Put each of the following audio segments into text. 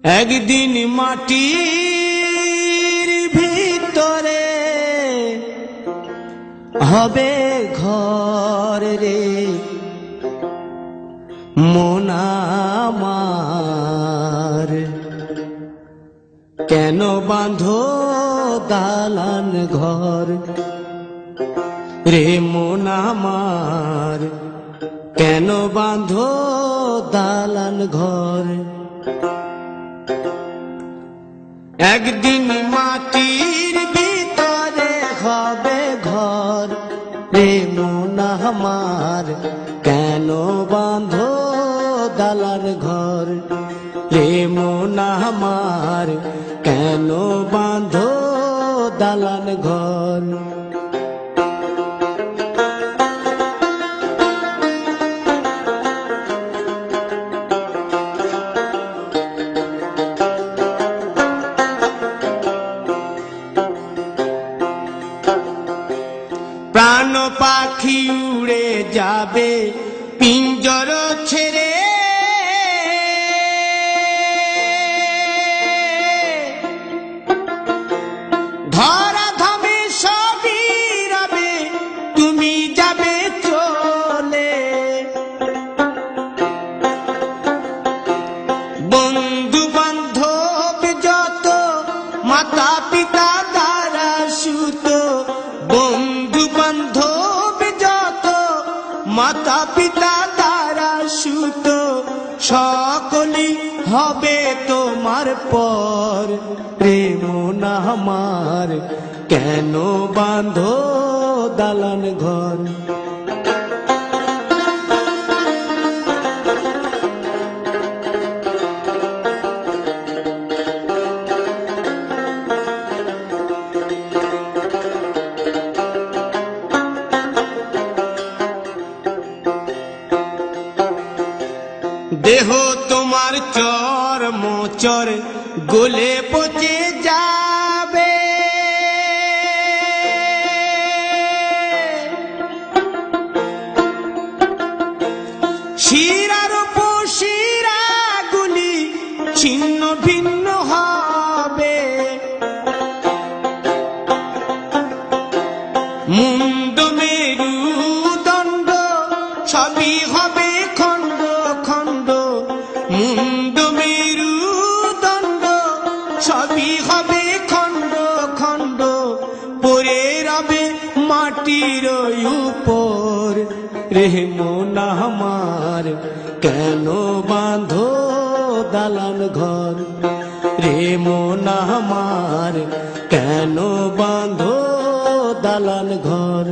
একদিন মাটির ভিতরে হবে ঘর রে মন আমার, কেন বাঁধো দালান ঘর রে মন আমার, কেন বাঁধো দালান ঘর। একদিন মাটির ভিতরে হবে ঘর রে মন আমার, কেন বাঁধো দালান ঘর রে মন আমার, কেন বাঁধো দালান ঘর। প্রাণ পাখি উড়ে যাবে পিঞ্জর ছেড়ে, ধরা ধামে সবই রবে তুমি যাবে চলে। বন্ধু বান্ধব যত মাতা পিতা দ্বারা সুত, বন্ধু বান্ধব যত মাতা পিতা দ্বারা সুত, সকলই হবে তোমার পর রে মন আমার, কেন বাঁধো দালান ঘর। দেহ তোমার চর মোচর গলে পচে যাবে, শিরার উপশিরা গুলি ছিন্ন ভিন্ন হবে, মুন্ড মেরুদণ্ড সবই হবে খণ্ড খণ্ড, মুন্ড মেরুদণ্ড সবই হবে খণ্ড খণ্ড, পড়ে রবে মাটির উপর রে মন আমার, কেন বাঁধো দালান ঘর রে মন আমার, কেন বাঁধো দালান ঘর।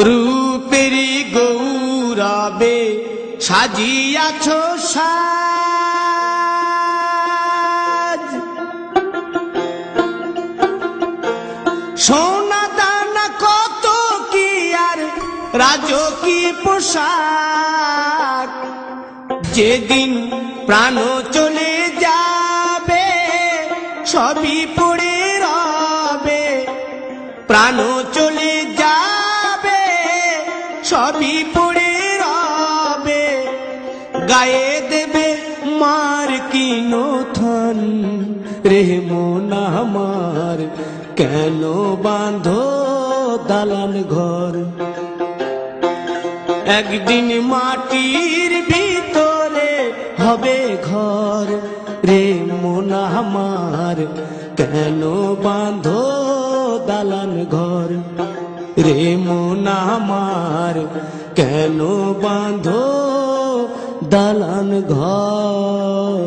রূপেরি গৌরবে সাজিয়াছ সাজ, সোনা দানা কত কি আর রাজকীয় পোশাক, যেদিন প্রাণ চলে যাবে সবই পড়ে রবে, প্রাণ চলে যাবে সবই পড়ে রবে, গায়ে দেবে মার কিনো থন রে মন আমার, কেন বাঁধো দালান ঘর। একদিন মাটির ভিতরে হবে ঘর রে মন আমার, কেন বাঁধো দালান ঘর রে মন আমার, কেন বাঁধো দালান ঘর।